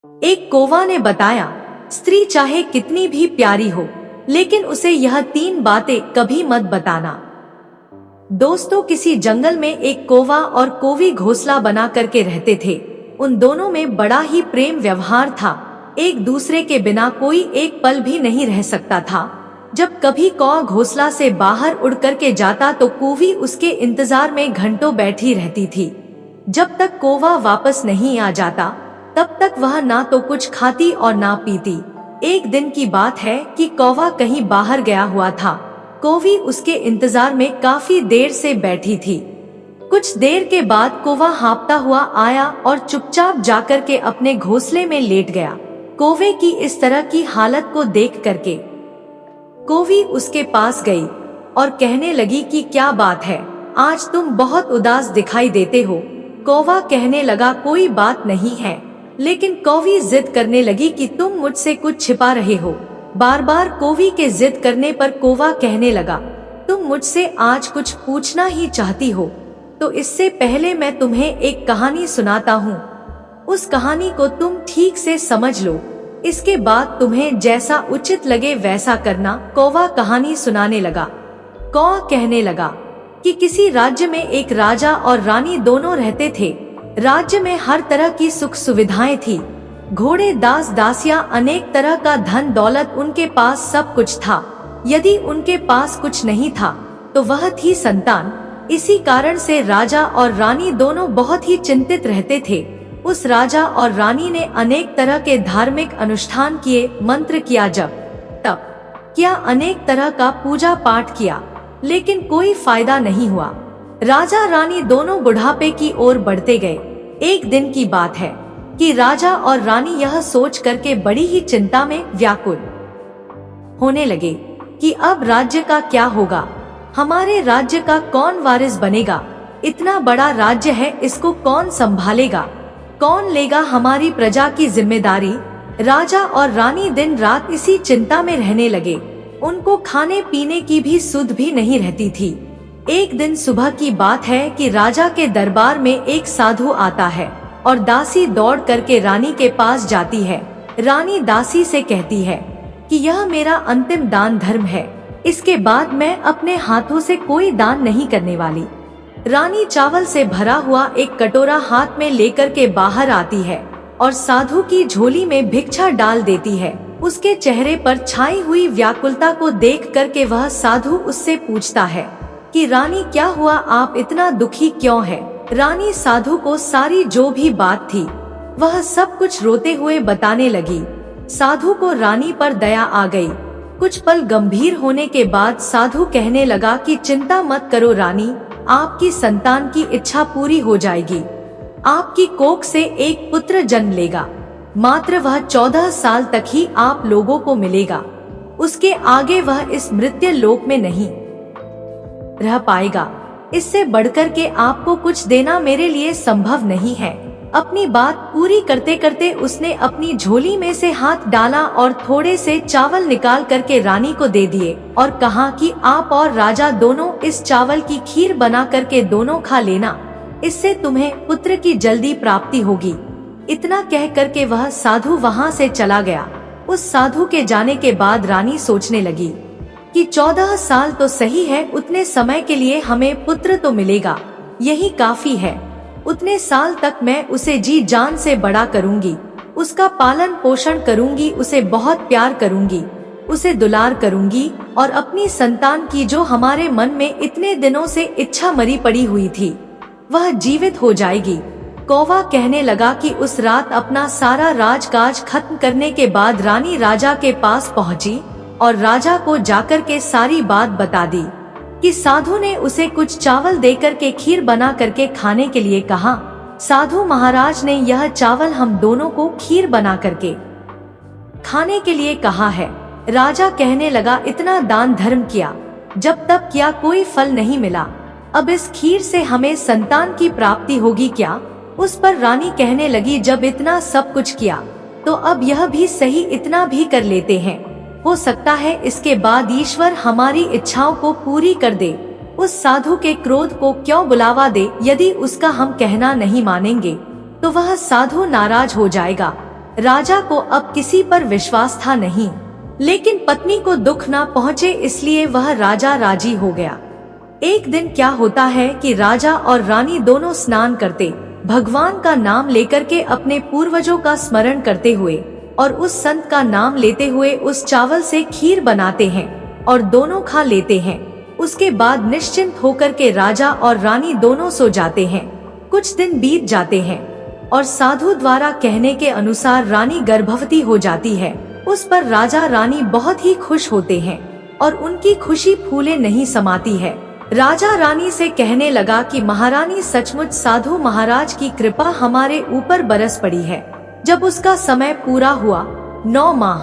एक कौवा ने बताया, स्त्री चाहे कितनी भी प्यारी हो, लेकिन उसे यह 3 बातें कभी मत बताना। दोस्तों, किसी जंगल में एक कौवा और कौवी घोंसला बना करके रहते थे। उन दोनों में बड़ा ही प्रेम व्यवहार था। एक दूसरे के बिना कोई एक पल भी नहीं रह सकता था। जब कभी कौवा घोंसला से बाहर उड़ करके जाता तो कौवी उसके इंतजार में घंटों बैठी रहती थी। जब तक कौवा वापस नहीं आ जाता तब तक वह ना तो कुछ खाती और ना पीती। एक दिन की बात है कि कौवा कहीं बाहर गया हुआ था। कौवी उसके इंतजार में काफी देर से बैठी थी। कुछ देर के बाद कौवा हाँफता हुआ आया और चुपचाप जाकर के अपने घोंसले में लेट गया। कौवे की इस तरह की हालत को देख करके कौवी उसके पास गई और कहने लगी कि क्या बात है, आज तुम बहुत उदास दिखाई देते हो। कौवा कहने लगा, कोई बात नहीं है, लेकिन कौवी जिद करने लगी कि तुम मुझसे कुछ छिपा रहे हो। बार बार कौवी के जिद करने पर कौवा कहने लगा, तुम मुझसे आज कुछ पूछना ही चाहती हो, तो इससे पहले मैं तुम्हें एक कहानी सुनाता हूँ। उस कहानी को तुम ठीक से समझ लो, इसके बाद तुम्हें जैसा उचित लगे वैसा करना। कौवा कहानी सुनाने लगा। कौवा कहने लगा कि किसी राज्य में एक राजा और रानी दोनों रहते थे। राज्य में हर तरह की सुख सुविधाएं थी। घोड़े, दास दासियां, अनेक तरह का धन दौलत, उनके पास सब कुछ था। यदि उनके पास कुछ नहीं था तो वह थी संतान। इसी कारण से राजा और रानी दोनों बहुत ही चिंतित रहते थे। उस राजा और रानी ने अनेक तरह के धार्मिक अनुष्ठान किए, मंत्र किया, जप तप किया, अनेक तरह का पूजा पाठ किया, लेकिन कोई फायदा नहीं हुआ। राजा रानी दोनों बुढ़ापे की ओर बढ़ते गए। एक दिन की बात है कि राजा और रानी यह सोच करके बड़ी ही चिंता में व्याकुल होने लगे कि अब राज्य का क्या होगा, हमारे राज्य का कौन वारिस बनेगा, इतना बड़ा राज्य है, इसको कौन संभालेगा, कौन लेगा हमारी प्रजा की जिम्मेदारी। राजा और रानी दिन रात इसी चिंता में रहने लगे। उनको खाने पीने की भी सुध भी नहीं रहती थी। एक दिन सुबह की बात है कि राजा के दरबार में एक साधु आता है और दासी दौड़ करके रानी के पास जाती है। रानी दासी से कहती है कि यह मेरा अंतिम दान धर्म है, इसके बाद मैं अपने हाथों से कोई दान नहीं करने वाली। रानी चावल से भरा हुआ एक कटोरा हाथ में लेकर के बाहर आती है और साधु की झोली में भिक्षा डाल देती है। उसके चेहरे पर छाई हुई व्याकुलता को देख करके वह साधु उससे पूछता है कि रानी क्या हुआ, आप इतना दुखी क्यों है। रानी साधु को सारी जो भी बात थी वह सब कुछ रोते हुए बताने लगी। साधु को रानी पर दया आ गई। कुछ पल गंभीर होने के बाद साधु कहने लगा कि चिंता मत करो रानी, आपकी संतान की इच्छा पूरी हो जाएगी। आपकी कोख से एक पुत्र जन्म लेगा, मात्र वह 14 साल तक ही आप लोगों को मिलेगा। उसके आगे वह इस मृत्यु लोक में नहीं रह पाएगा। इससे बढ़कर के आपको कुछ देना मेरे लिए संभव नहीं है। अपनी बात पूरी करते करते उसने अपनी झोली में से हाथ डाला और थोड़े से चावल निकाल करके रानी को दे दिए और कहा कि आप और राजा दोनों इस चावल की खीर बना करके दोनों खा लेना, इससे तुम्हें पुत्र की जल्दी प्राप्ति होगी। इतना कह करके वह साधु वहाँ से चला गया। उस साधु के जाने के बाद रानी सोचने लगी कि 14 साल तो सही है, उतने समय के लिए हमें पुत्र तो मिलेगा, यही काफी है। उतने साल तक मैं उसे जी जान से बड़ा करूंगी, उसका पालन पोषण करूंगी, उसे बहुत प्यार करूंगी, उसे दुलार करूंगी और अपनी संतान की जो हमारे मन में इतने दिनों से इच्छा मरी पड़ी हुई थी वह जीवित हो जाएगी। कौवा कहने लगा कि उस रात अपना सारा राजकाज खत्म करने के बाद रानी राजा के पास पहुंची और राजा को जाकर के सारी बात बता दी कि साधु ने उसे कुछ चावल देकर के खीर बना करके खाने के लिए कहा। साधु महाराज ने यह चावल हम दोनों को खीर बना करके खाने के लिए कहा है। राजा कहने लगा, इतना दान धर्म किया, जब तक किया कोई फल नहीं मिला, अब इस खीर से हमें संतान की प्राप्ति होगी क्या। उस पर रानी कहने लगी, जब इतना सब कुछ किया तो अब यह भी सही, इतना भी कर लेते हैं, हो सकता है इसके बाद ईश्वर हमारी इच्छाओं को पूरी कर दे। उस साधु के क्रोध को क्यों बुलावा दे, यदि उसका हम कहना नहीं मानेंगे तो वह साधु नाराज हो जाएगा। राजा को अब किसी पर विश्वास था नहीं, लेकिन पत्नी को दुख ना पहुँचे इसलिए वह राजा राजी हो गया। एक दिन क्या होता है कि राजा और रानी दोनों स्नान करते, भगवान का नाम लेकर के अपने पूर्वजों का स्मरण करते हुए और उस संत का नाम लेते हुए उस चावल से खीर बनाते हैं और दोनों खा लेते हैं। उसके बाद निश्चिंत होकर के राजा और रानी दोनों सो जाते हैं। कुछ दिन बीत जाते हैं और साधु द्वारा कहने के अनुसार रानी गर्भवती हो जाती है। उस पर राजा रानी बहुत ही खुश होते हैं और उनकी खुशी फूले नहीं समाती है। राजा रानी से कहने लगा कि महारानी सचमुच साधु महाराज की कृपा हमारे ऊपर बरस पड़ी है। जब उसका समय पूरा हुआ, 9 माह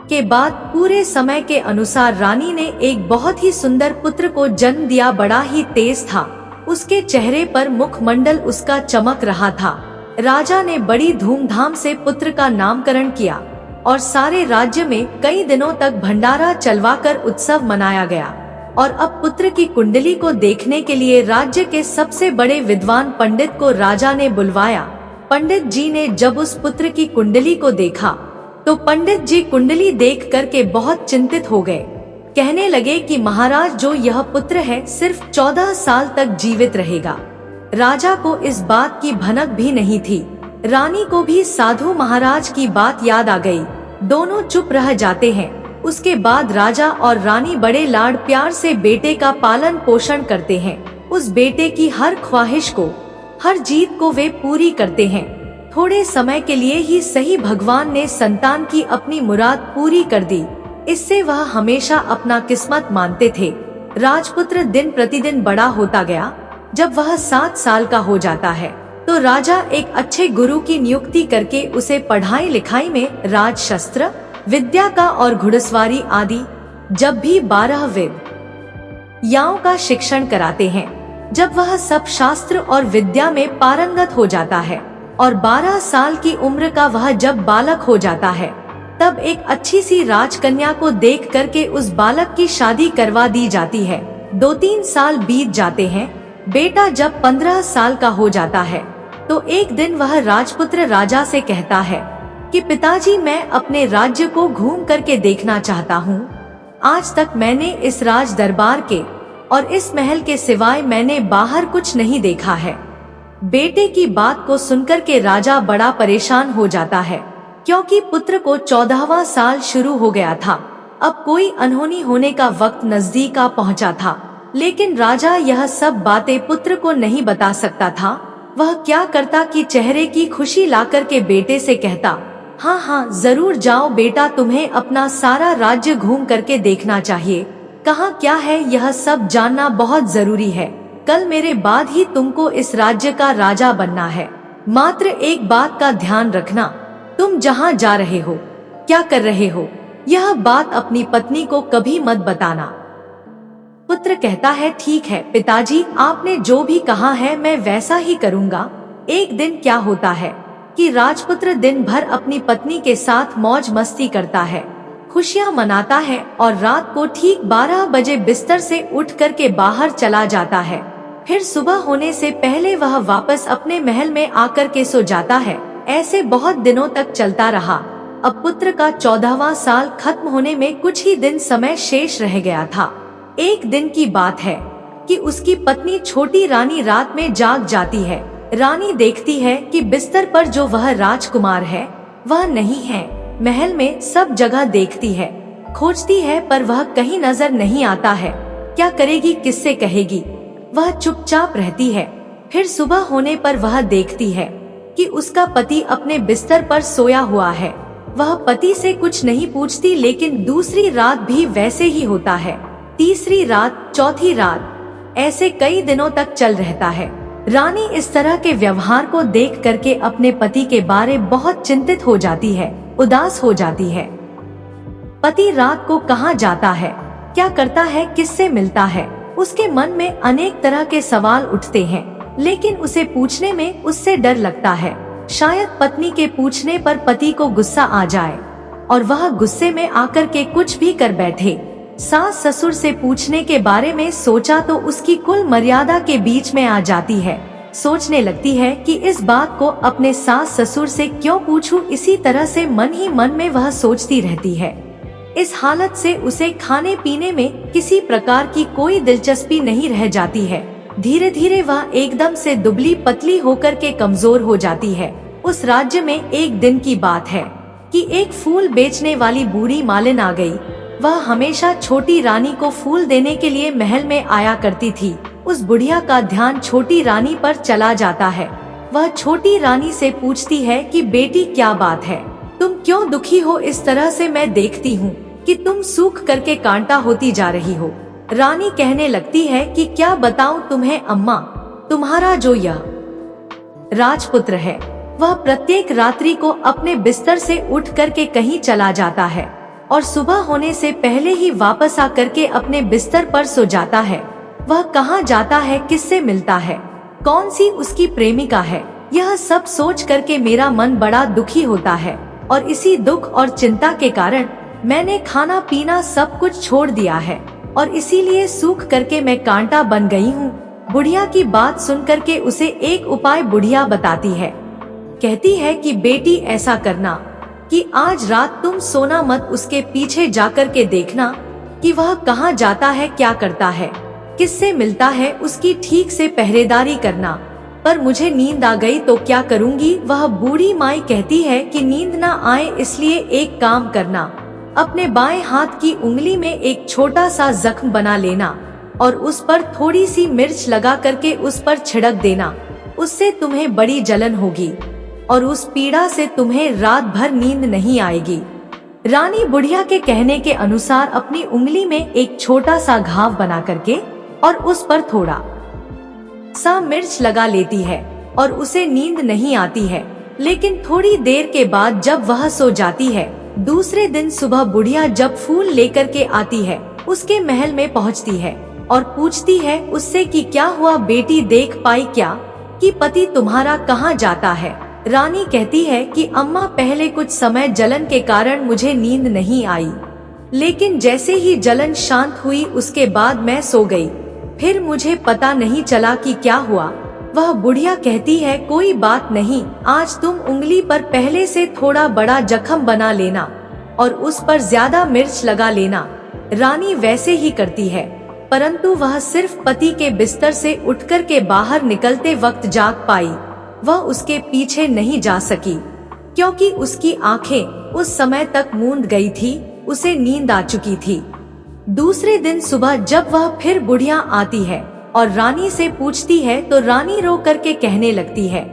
के बाद पूरे समय के अनुसार रानी ने एक बहुत ही सुंदर पुत्र को जन्म दिया। बड़ा ही तेज था, उसके चेहरे पर मुखमंडल उसका चमक रहा था। राजा ने बड़ी धूमधाम से पुत्र का नामकरण किया और सारे राज्य में कई दिनों तक भंडारा चलवाकर उत्सव मनाया गया। और अब पुत्र की कुंडली को देखने के लिए राज्य के सबसे बड़े विद्वान पंडित को राजा ने बुलवाया। पंडित जी ने जब उस पुत्र की कुंडली को देखा तो पंडित जी कुंडली देख करके बहुत चिंतित हो गए। कहने लगे कि महाराज, जो यह पुत्र है सिर्फ 14 साल तक जीवित रहेगा। राजा को इस बात की भनक भी नहीं थी। रानी को भी साधु महाराज की बात याद आ गई। दोनों चुप रह जाते हैं। उसके बाद राजा और रानी बड़े लाड प्यार से बेटे का पालन पोषण करते हैं। उस बेटे की हर ख्वाहिश को, हर जीत को वे पूरी करते हैं। थोड़े समय के लिए ही सही भगवान ने संतान की अपनी मुराद पूरी कर दी। इससे वह हमेशा अपना किस्मत मानते थे। राजपुत्र दिन प्रतिदिन बड़ा होता गया। जब वह 7 साल का हो जाता है तो राजा एक अच्छे गुरु की नियुक्ति करके उसे पढ़ाई लिखाई में राजशस्त्र विद्या का और घुड़सवारी आदि जब भी 12 विद्याओं का शिक्षण कराते हैं। जब वह सब शास्त्र और विद्या में पारंगत हो जाता है और 12 साल की उम्र का वह जब बालक हो जाता है, तब एक अच्छी सी राजकन्या को देख करके उस बालक की शादी करवा दी जाती है। 2-3 साल बीत जाते हैं। बेटा जब 15 साल का हो जाता है तो एक दिन वह राजपुत्र राजा से कहता है कि पिताजी, मैं अपने राज्य को घूम करके देखना चाहता हूँ। आज तक मैंने इस राज दरबार के और इस महल के सिवाय मैंने बाहर कुछ नहीं देखा है। बेटे की बात को सुनकर के राजा बड़ा परेशान हो जाता है, क्योंकि पुत्र को 14वां साल शुरू हो गया था। अब कोई अनहोनी होने का वक्त नजदीक आ पहुंचा था, लेकिन राजा यह सब बातें पुत्र को नहीं बता सकता था। वह क्या करता कि चेहरे की खुशी लाकर के बेटे से कहता, हाँ हाँ जरूर जाओ बेटा, तुम्हें अपना सारा राज्य घूम करके देखना चाहिए। कहाँ क्या है यह सब जानना बहुत जरूरी है। कल मेरे बाद ही तुमको इस राज्य का राजा बनना है। मात्र एक बात का ध्यान रखना, तुम जहाँ जा रहे हो, क्या कर रहे हो, यह बात अपनी पत्नी को कभी मत बताना। पुत्र कहता है, ठीक है पिताजी, आपने जो भी कहा है मैं वैसा ही करूँगा। एक दिन क्या होता है कि राजपुत्र दिन भर अपनी पत्नी के साथ मौज मस्ती करता है, खुशियाँ मनाता है और रात को ठीक 12 बजे बिस्तर से उठ करके बाहर चला जाता है। फिर सुबह होने से पहले वह वापस अपने महल में आकर के सो जाता है। ऐसे बहुत दिनों तक चलता रहा। अब पुत्र का 14वां साल खत्म होने में कुछ ही दिन समय शेष रह गया था। एक दिन की बात है कि उसकी पत्नी छोटी रानी रात में जाग जाती है। रानी देखती है कि बिस्तर पर जो वह राजकुमार है वह नहीं है। महल में सब जगह देखती है, खोजती है, पर वह कहीं नजर नहीं आता है। क्या करेगी, किससे कहेगी? वह चुपचाप रहती है। फिर सुबह होने पर वह देखती है कि उसका पति अपने बिस्तर पर सोया हुआ है। वह पति से कुछ नहीं पूछती, लेकिन दूसरी रात भी वैसे ही होता है। तीसरी रात, चौथी रात, ऐसे कई दिनों तक चल रहता है। रानी इस तरह के व्यवहार को देख करके अपने पति के बारे बहुत चिंतित हो जाती है, उदास हो जाती है। पति रात को कहाँ जाता है, क्या करता है, किससे मिलता है? उसके मन में अनेक तरह के सवाल उठते हैं, लेकिन उसे पूछने में उससे डर लगता है। शायद पत्नी के पूछने पर पति को गुस्सा आ जाए और वह गुस्से में आकर के कुछ भी कर बैठे। सास ससुर से पूछने के बारे में सोचा तो उसकी कुल मर्यादा के बीच में आ जाती है। सोचने लगती है कि इस बात को अपने सास ससुर से क्यों पूछूं। इसी तरह से मन ही मन में वह सोचती रहती है। इस हालत से उसे खाने पीने में किसी प्रकार की कोई दिलचस्पी नहीं रह जाती है। धीरे धीरे वह एकदम से दुबली पतली होकर के कमजोर हो जाती है। उस राज्य में एक दिन की बात है कि एक फूल बेचने वाली बूढ़ी मालिन आ गई। वह हमेशा छोटी रानी को फूल देने के लिए महल में आया करती थी। उस बुढ़िया का ध्यान छोटी रानी पर चला जाता है। वह छोटी रानी से पूछती है कि बेटी क्या बात है, तुम क्यों दुखी हो इस तरह से? मैं देखती हूँ कि तुम सूख करके कांटा होती जा रही हो। रानी कहने लगती है कि क्या बताऊं तुम्हें अम्मा, तुम्हारा जो यह राजपुत्र है वह प्रत्येक रात्रि को अपने बिस्तर से उठ करके कहीं चला जाता है और सुबह होने से पहले ही वापस आ करके अपने बिस्तर पर सो जाता है। वह कहाँ जाता है, किससे मिलता है, कौन सी उसकी प्रेमिका है, यह सब सोच करके मेरा मन बड़ा दुखी होता है। और इसी दुख और चिंता के कारण मैंने खाना पीना सब कुछ छोड़ दिया है और इसीलिए सूख करके मैं कांटा बन गई हूँ। बुढ़िया की बात सुन करके उसे एक उपाय बुढ़िया बताती है। कहती है कि बेटी ऐसा करना कि आज रात तुम सोना मत, उसके पीछे जाकर के देखना कि वह कहाँ जाता है, क्या करता है, किससे मिलता है, उसकी ठीक से पहरेदारी करना। पर मुझे नींद आ गई तो क्या करूँगी? वह बूढ़ी माई कहती है कि नींद ना आए इसलिए एक काम करना, अपने बाएं हाथ की उंगली में एक छोटा सा जख्म बना लेना और उस पर थोड़ी सी मिर्च लगा करके उस पर छिड़क देना। उससे तुम्हें बड़ी जलन होगी और उस पीड़ा से तुम्हें रात भर नींद नहीं आएगी। रानी बुढ़िया के कहने के अनुसार अपनी उंगली में एक छोटा सा घाव बना करके और उस पर थोड़ा सा मिर्च लगा लेती है और उसे नींद नहीं आती है। लेकिन थोड़ी देर के बाद जब वह सो जाती है, दूसरे दिन सुबह बुढ़िया जब फूल लेकर के आती है, उसके महल में पहुंचती है और पूछती है उससे कि क्या हुआ बेटी, देख पाई क्या कि पति तुम्हारा कहाँ जाता है? रानी कहती है कि अम्मा पहले कुछ समय जलन के कारण मुझे नींद नहीं आई, लेकिन जैसे ही जलन शांत हुई उसके बाद मैं सो गई, फिर मुझे पता नहीं चला कि क्या हुआ। वह बुढ़िया कहती है कोई बात नहीं, आज तुम उंगली पर पहले से थोड़ा बड़ा जख्म बना लेना और उस पर ज्यादा मिर्च लगा लेना। रानी वैसे ही करती है, परंतु वह सिर्फ पति के बिस्तर से उठकर के बाहर निकलते वक्त जाग पाई। वह उसके पीछे नहीं जा सकी क्योंकि उसकी आंखें उस समय तक मूंद गई थी, उसे नींद आ चुकी थी। दूसरे दिन सुबह जब वह फिर बुढ़िया आती है और रानी से पूछती है तो रानी रो करके कहने लगती है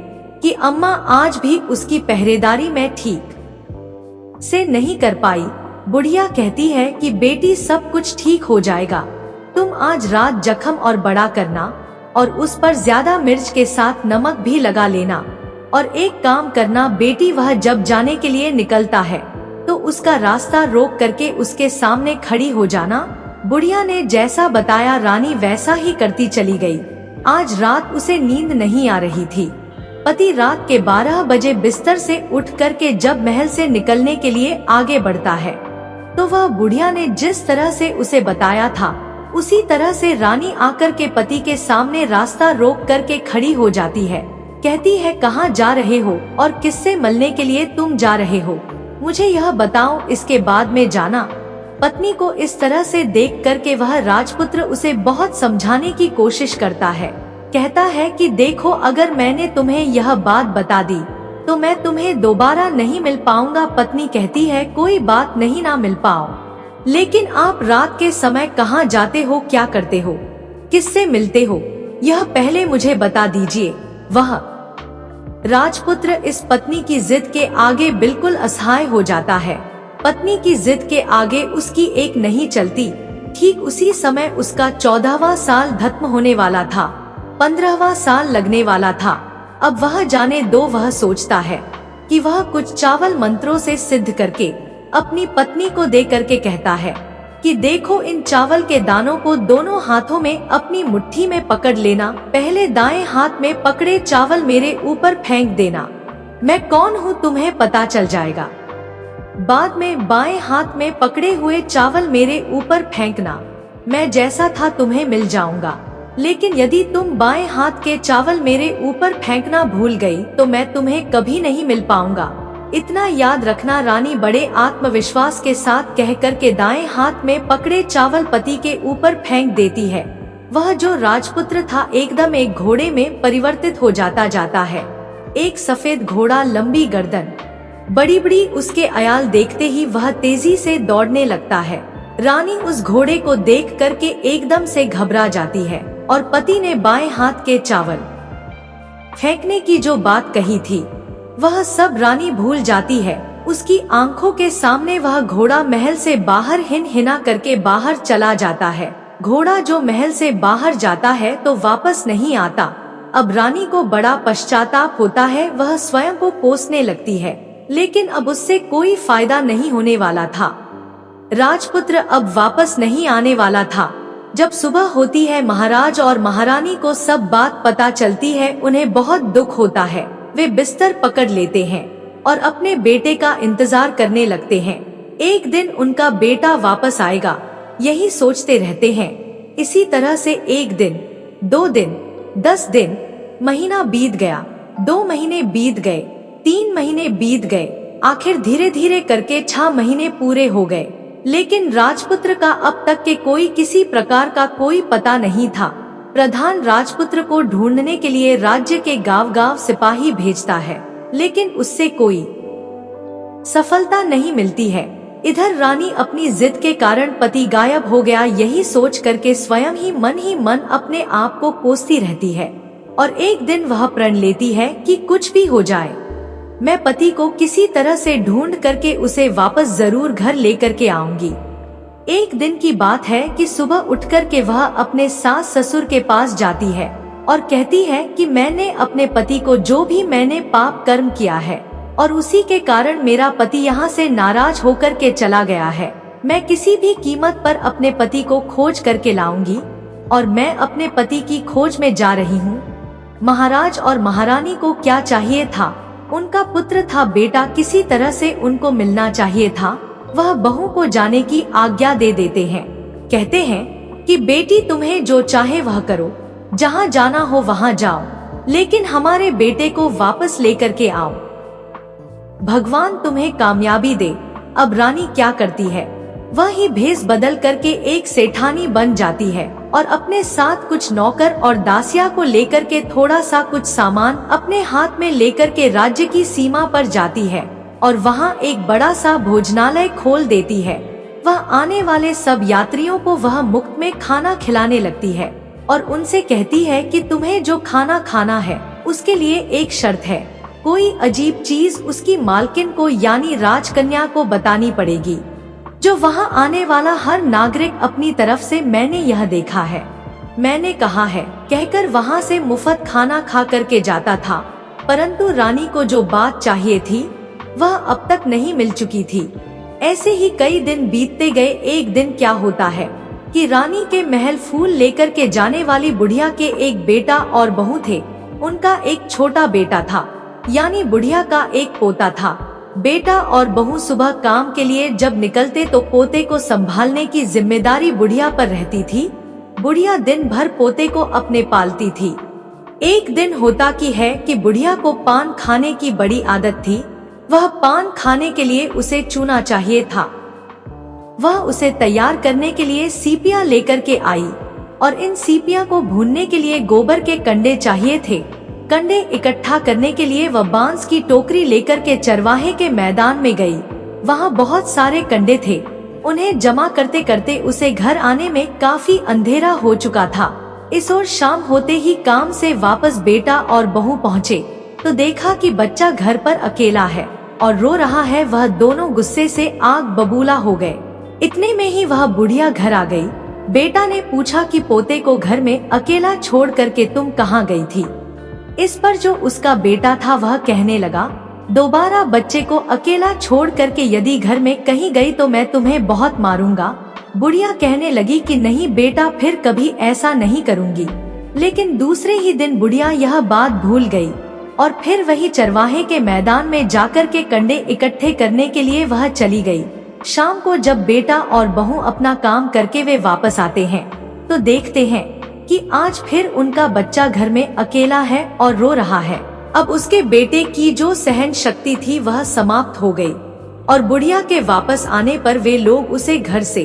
कि अम्मा आज भी उसकी पहरेदारी मैं ठीक से नहीं कर पाई। बुढ़िया कहती है कि बेटी सब कुछ ठीक हो जाएगा, तुम आज रात जख्म और बड़ा करना और उस पर ज्यादा मिर्च के साथ नमक भी लगा लेना। और एक काम करना बेटी, वह जब जाने के लिए निकलता है तो उसका रास्ता रोक करके उसके सामने खड़ी हो जाना। बुढ़िया ने जैसा बताया रानी वैसा ही करती चली गई। आज रात उसे नींद नहीं आ रही थी। पति रात के 12 बजे बिस्तर से उठ करके जब महल से निकलने के लिए आगे बढ़ता है तो वह बुढ़िया ने जिस तरह से उसे बताया था उसी तरह से रानी आकर के पति के सामने रास्ता रोक करके खड़ी हो जाती है। कहती है कहाँ जा रहे हो और किससे मिलने के लिए तुम जा रहे हो, मुझे यह बताओ, इसके बाद में जाना। पत्नी को इस तरह से देख करके वह राजपुत्र उसे बहुत समझाने की कोशिश करता है। कहता है कि देखो, अगर मैंने तुम्हें यह बात बता दी तो मैं तुम्हें दोबारा नहीं मिल पाऊंगा। पत्नी कहती है कोई बात नहीं, ना मिल पाओ, लेकिन आप रात के समय कहाँ जाते हो, क्या करते हो, किससे मिलते हो, यह पहले मुझे बता दीजिए। वह राजपुत्र इस पत्नी की जिद के आगे बिल्कुल असहाय हो जाता है। पत्नी की जिद के आगे उसकी एक नहीं चलती। ठीक उसी समय उसका 14वां साल खत्म होने वाला था, 15वां साल लगने वाला था। अब वह जाने दो। वह सोचता है कि वह कुछ चावल मंत्रों से सिद्ध करके अपनी पत्नी को दे करके कहता है कि देखो, इन चावल के दानों को दोनों हाथों में अपनी मुट्ठी में पकड़ लेना। पहले दाएं हाथ में पकड़े चावल मेरे ऊपर फेंक देना, मैं कौन हूँ तुम्हें पता चल जाएगा। बाद में बाएं हाथ में पकड़े हुए चावल मेरे ऊपर फेंकना, मैं जैसा था तुम्हें मिल जाऊंगा। लेकिन यदि तुम बाएं हाथ के चावल मेरे ऊपर फेंकना भूल गई तो मैं तुम्हें कभी नहीं मिल पाऊंगा। इतना याद रखना। रानी बड़े आत्मविश्वास के साथ कहकर के दाएं हाथ में पकड़े चावल पति के ऊपर फेंक देती है। वह जो राजपुत्र था एकदम एक घोड़े में परिवर्तित हो जाता है। एक सफेद घोड़ा, लंबी गर्दन, बड़ी बड़ी उसके अयाल देखते ही वह तेजी से दौड़ने लगता है। रानी उस घोड़े को देख करके एकदम से घबरा जाती है और पति ने बाएं हाथ के चावल फेंकने की जो बात कही थी वह सब रानी भूल जाती है। उसकी आंखों के सामने वह घोड़ा महल से बाहर हिना करके बाहर चला जाता है। घोड़ा जो महल से बाहर जाता है तो वापस नहीं आता। अब रानी को बड़ा पश्चाताप होता है। वह स्वयं को कोसने लगती है, लेकिन अब उससे कोई फायदा नहीं होने वाला था। राजपुत्र अब वापस नहीं आने वाला था। जब सुबह होती है, महाराज और महारानी को सब बात पता चलती है। उन्हें बहुत दुख होता है। वे बिस्तर पकड़ लेते हैं और अपने बेटे का इंतजार करने लगते हैं। एक दिन उनका बेटा वापस आएगा, यही सोचते रहते हैं। इसी तरह से 1 दिन, 2 दिन, 10 दिन, महीना बीत गया, 2 महीने बीत गए, 3 महीने बीत गए, आखिर धीरे धीरे करके 6 महीने पूरे हो गए। लेकिन राजपुत्र का अब तक के कोई किसी प्रकार का कोई पता नहीं था। प्रधान राजपुत्र को ढूंढने के लिए राज्य के गांव-गांव सिपाही भेजता है, लेकिन उससे कोई सफलता नहीं मिलती है। इधर रानी अपनी जिद के कारण पति गायब हो गया यही सोच करके स्वयं ही मन अपने आप को कोसती रहती है। और एक दिन वह प्रण लेती है कि कुछ भी हो जाए, मैं पति को किसी तरह से ढूंढ करके उसे वापस जरूर घर लेकर के आऊंगी। एक दिन की बात है कि सुबह उठकर के वह अपने सास ससुर के पास जाती है और कहती है कि मैंने अपने पति को जो भी मैंने पाप कर्म किया है और उसी के कारण मेरा पति यहाँ से नाराज होकर के चला गया है। मैं किसी भी कीमत पर अपने पति को खोज करके लाऊंगी और मैं अपने पति की खोज में जा रही हूँ। महाराज और महारानी को क्या चाहिए था? उनका पुत्र था, बेटा किसी तरह से उनको मिलना चाहिए था। वह बहू को जाने की आज्ञा दे देते हैं। कहते हैं कि बेटी तुम्हें जो चाहे वह करो, जहाँ जाना हो वहाँ जाओ, लेकिन हमारे बेटे को वापस लेकर के आओ, भगवान तुम्हें कामयाबी दे। अब रानी क्या करती है, वह ही भेष बदल करके एक सेठानी बन जाती है और अपने साथ कुछ नौकर और दासिया को लेकर के थोड़ा सा कुछ सामान अपने हाथ में लेकर के राज्य की सीमा पर जाती है और वहाँ एक बड़ा सा भोजनालय खोल देती है। वह आने वाले सब यात्रियों को वह मुफ्त में खाना खिलाने लगती है और उनसे कहती है कि तुम्हें जो खाना खाना है उसके लिए एक शर्त है, कोई अजीब चीज उसकी मालकिन को यानी राजकन्या को बतानी पड़ेगी। जो वहाँ आने वाला हर नागरिक अपनी तरफ से मैंने यह देखा है, मैंने कहा है कहकर वहाँ से मुफ्त खाना खा करके जाता था। परंतु रानी को जो बात चाहिए थी वह अब तक नहीं मिल चुकी थी। ऐसे ही कई दिन बीतते गए। एक दिन क्या होता है कि रानी के महल फूल लेकर के जाने वाली बुढ़िया के एक बेटा और बहू थे। उनका एक छोटा बेटा था, यानी बुढ़िया का एक पोता था। बेटा और बहू सुबह काम के लिए जब निकलते तो पोते को संभालने की जिम्मेदारी बुढ़िया पर रहती थी। बुढ़िया दिन भर पोते को अपने पालती थी। एक दिन होता की है कि बुढ़िया को पान खाने की बड़ी आदत थी। वह पान खाने के लिए उसे चूना चाहिए था। वह उसे तैयार करने के लिए सीपियां लेकर के आई और इन सीपियां को भूनने के लिए गोबर के कंडे चाहिए थे। कंडे इकट्ठा करने के लिए वह बांस की टोकरी लेकर के चरवाहे के मैदान में गई। वहाँ बहुत सारे कंडे थे। उन्हें जमा करते करते उसे घर आने में काफी अंधेरा हो चुका था। इस ओर शाम होते ही काम से वापस बेटा और बहू पहुँचे तो देखा कि बच्चा घर पर अकेला है और रो रहा है। वह दोनों गुस्से से आग बबूला हो गए। इतने में ही वह बुढ़िया घर आ गई। बेटा ने पूछा कि पोते को घर में अकेला छोड़ करके तुम कहाँ गई थी? इस पर जो उसका बेटा था वह कहने लगा, दोबारा बच्चे को अकेला छोड़ करके यदि घर में कहीं गई तो मैं तुम्हें बहुत मारूंगा। बुढ़िया कहने लगी कि नहीं बेटा, फिर कभी ऐसा नहीं करूंगी। लेकिन दूसरे ही दिन बुढ़िया यह बात भूल गई और फिर वही चरवाहे के मैदान में जाकर के कंडे इकट्ठे करने के लिए वह चली गई। शाम को जब बेटा और बहू अपना काम करके वे वापस आते हैं तो देखते हैं कि आज फिर उनका बच्चा घर में अकेला है और रो रहा है। अब उसके बेटे की जो सहन शक्ति थी वह समाप्त हो गई और बुढ़िया के वापस आने पर वे लोग उसे घर से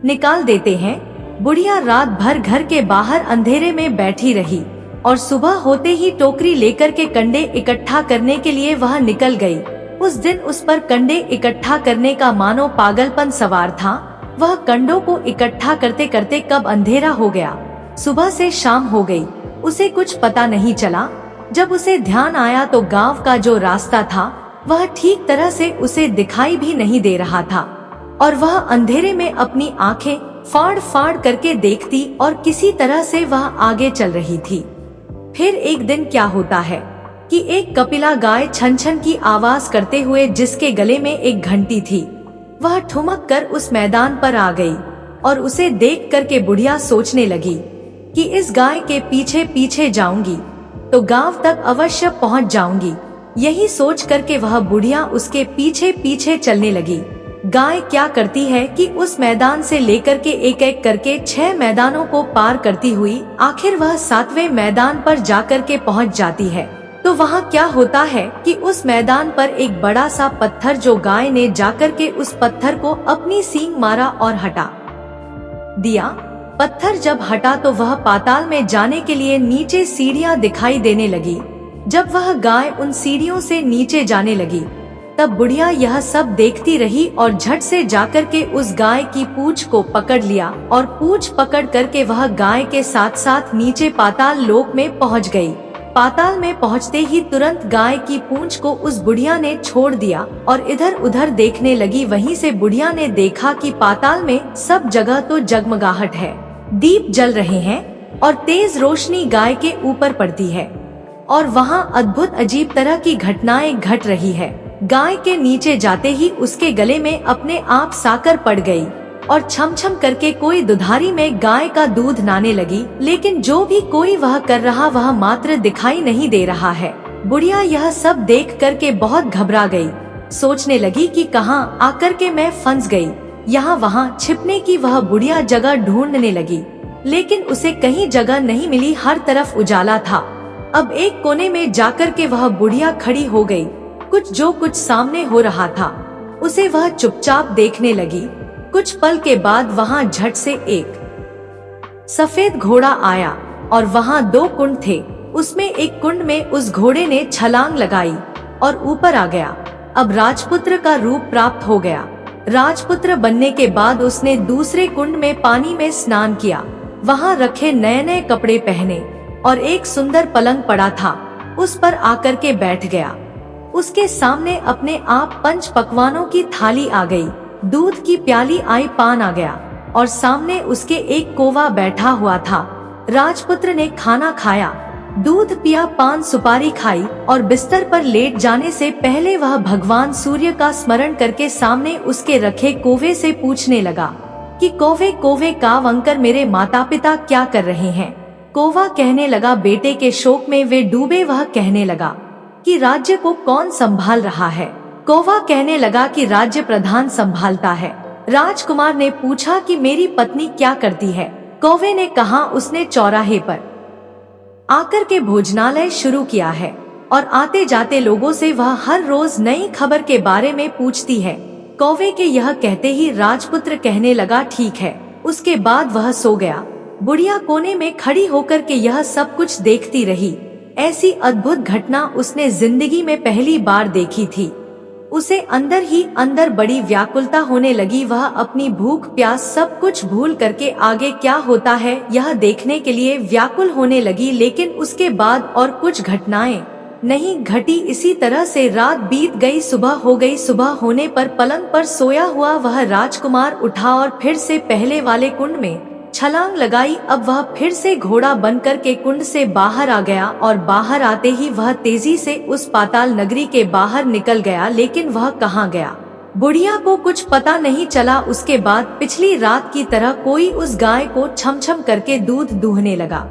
निकाल देते हैं। बुढ़िया रात भर घर के बाहर अंधेरे में बैठी रही और सुबह होते ही टोकरी लेकर के कंडे इकट्ठा करने के लिए वह निकल गई। उस दिन उस पर कंडे इकट्ठा करने का मानो पागलपन सवार था। वह कंडों को इकट्ठा करते करते कब अंधेरा हो गया, सुबह से शाम हो गई, उसे कुछ पता नहीं चला। जब उसे ध्यान आया तो गांव का जो रास्ता था वह ठीक तरह से उसे दिखाई भी नहीं दे रहा था और वह अंधेरे में अपनी आंखें फाड़ फाड़ करके देखती और किसी तरह से वह आगे चल रही थी। फिर एक दिन क्या होता है कि एक कपिला गाय छन छन की आवाज करते हुए, जिसके गले में एक घंटी थी, वह ठुमक कर उस मैदान पर आ गई और उसे देख करके बुढ़िया सोचने लगी कि इस गाय के पीछे पीछे जाऊंगी तो गांव तक अवश्य पहुंच जाऊंगी। यही सोच करके वह बुढ़िया उसके पीछे पीछे चलने लगी। गाय क्या करती है कि उस मैदान से लेकर के एक एक करके 6 मैदानों को पार करती हुई आखिर वह 7वें मैदान पर जाकर के पहुंच जाती है। तो वहाँ क्या होता है कि उस मैदान पर एक बड़ा सा पत्थर, जो गाय ने जाकर के उस पत्थर को अपनी सींग मारा और हटा दिया। पत्थर जब हटा तो वह पाताल में जाने के लिए नीचे सीढ़ियां दिखाई देने लगी। जब वह गाय उन सीढ़ियों से नीचे जाने लगी तब बुढ़िया यह सब देखती रही और झट से जाकर के उस गाय की पूंछ को पकड़ लिया और पूंछ पकड़ करके वह गाय के साथ साथ नीचे पाताल लोक में पहुंच गई। पाताल में पहुंचते ही तुरंत गाय की पूंछ को उस बुढ़िया ने छोड़ दिया और इधर उधर देखने लगी। वहीं से बुढ़िया ने देखा कि पाताल में सब जगह तो जगमगाहट है, दीप जल रहे हैं और तेज रोशनी गाय के ऊपर पड़ती है और वहाँ अद्भुत अजीब तरह की घटनाएं घट रही है। गाय के नीचे जाते ही उसके गले में अपने आप साकर पड़ गई और छम छम करके कोई दुधारी में गाय का दूध नाने लगी, लेकिन जो भी कोई वह कर रहा वह मात्र दिखाई नहीं दे रहा है। बुढ़िया यह सब देख करके बहुत घबरा गई। सोचने लगी कि कहाँ आकर के मैं फंस गई। यहाँ वहाँ छिपने की वह बुढ़िया जगह ढूंढने लगी, लेकिन उसे कहीं जगह नहीं मिली। हर तरफ उजाला था। अब एक कोने में जाकर के वह बुढ़िया खड़ी हो गई। जो कुछ सामने हो रहा था उसे वह चुपचाप देखने लगी। कुछ पल के बाद वहाँ झट से एक सफेद घोड़ा आया और वहाँ 2 कुंड थे। उसमें एक कुंड में उस घोड़े ने छलांग लगाई और ऊपर आ गया। अब राजपुत्र का रूप प्राप्त हो गया। राजपुत्र बनने के बाद उसने दूसरे कुंड में पानी में स्नान किया। वहाँ रखे नए नए कपड़े पहने और एक सुंदर पलंग पड़ा था, उस पर आकर के बैठ गया। उसके सामने अपने आप 5 पकवानों की थाली आ गई, दूध की प्याली आई, पान आ गया और सामने उसके एक कौवा बैठा हुआ था। राजपुत्र ने खाना खाया, दूध पिया, पान सुपारी खाई और बिस्तर पर लेट जाने से पहले वह भगवान सूर्य का स्मरण करके सामने उसके रखे कौवे से पूछने लगा कि कौवे कौवे काव अंकर, मेरे माता पिता क्या कर रहे हैं। कौवा कहने लगा, बेटे के शोक में वे डूबे। वह कहने लगा कि राज्य को कौन संभाल रहा है। कौवा कहने लगा कि राज्य प्रधान संभालता है। राजकुमार ने पूछा कि मेरी पत्नी क्या करती है। कौवे ने कहा, उसने चौराहे पर आकर के भोजनालय शुरू किया है और आते जाते लोगों से वह हर रोज नई खबर के बारे में पूछती है। कौवे के यह कहते ही राजपुत्र कहने लगा, ठीक है। उसके बाद वह सो गया। बुढ़िया कोने में खड़ी होकर के यह सब कुछ देखती रही। ऐसी अद्भुत घटना उसने जिंदगी में पहली बार देखी थी। उसे अंदर ही अंदर बड़ी व्याकुलता होने लगी। वह अपनी भूख प्यास सब कुछ भूल करके आगे क्या होता है यह देखने के लिए व्याकुल होने लगी। लेकिन उसके बाद और कुछ घटनाएं नहीं घटी। इसी तरह से रात बीत गई, सुबह हो गई। सुबह होने पर पलंग पर सोया हुआ वह राजकुमार उठा और फिर से पहले वाले कुंड में छलांग लगाई। अब वह फिर से घोड़ा बनकर के कुंड से बाहर आ गया और बाहर आते ही वह तेजी से उस पाताल नगरी के बाहर निकल गया। लेकिन वह कहाँ गया बुढ़िया को कुछ पता नहीं चला। उसके बाद पिछली रात की तरह कोई उस गाय को छम छम करके दूध दूहने लगा।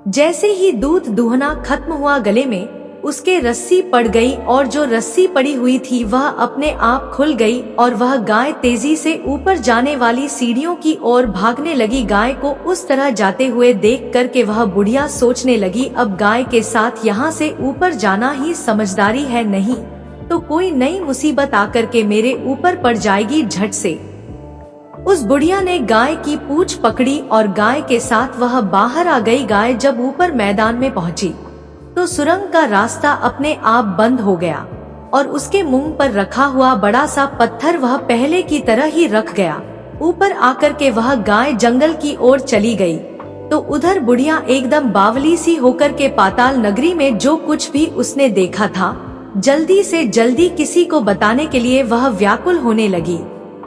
जैसे ही दूध दूहना खत्म हुआ, गले में उसके रस्सी पड़ गई और जो रस्सी पड़ी हुई थी वह अपने आप खुल गई और वह गाय तेजी से ऊपर जाने वाली सीढ़ियों की ओर भागने लगी। गाय को उस तरह जाते हुए देख कर के वह बुढ़िया सोचने लगी, अब गाय के साथ यहाँ से ऊपर जाना ही समझदारी है, नहीं तो कोई नई मुसीबत आकर के मेरे ऊपर पड़ जाएगी। झट से उस बुढ़िया ने गाय की पूंछ पकड़ी और गाय के साथ वह बाहर आ गई। गाय जब ऊपर मैदान में पहुंची तो सुरंग का रास्ता अपने आप बंद हो गया और उसके मुंह पर रखा हुआ बड़ा सा पत्थर वह पहले की तरह ही रख गया। ऊपर आकर के वह गाय जंगल की ओर चली गई तो उधर बुढ़िया एकदम बावली सी होकर के पाताल नगरी में जो कुछ भी उसने देखा था जल्दी से जल्दी किसी को बताने के लिए वह व्याकुल होने लगी।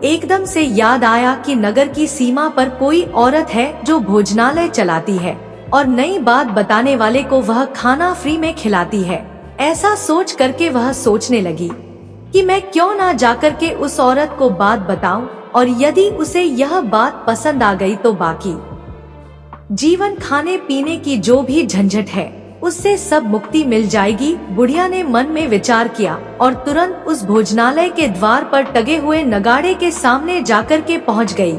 एकदम से याद आया कि नगर की सीमा पर कोई औरत है जो भोजनालय चलाती है और नई बात बताने वाले को वह खाना फ्री में खिलाती है। ऐसा सोच करके वह सोचने लगी कि मैं क्यों ना जाकर के उस औरत को बात बताऊं और यदि उसे यह बात पसंद आ गई तो बाकी जीवन खाने पीने की जो भी झंझट है उससे सब मुक्ति मिल जाएगी। बुढ़िया ने मन में विचार किया और तुरंत उस भोजनालय के द्वार पर टंगे हुए नगाड़े के सामने जाकर के पहुंच गई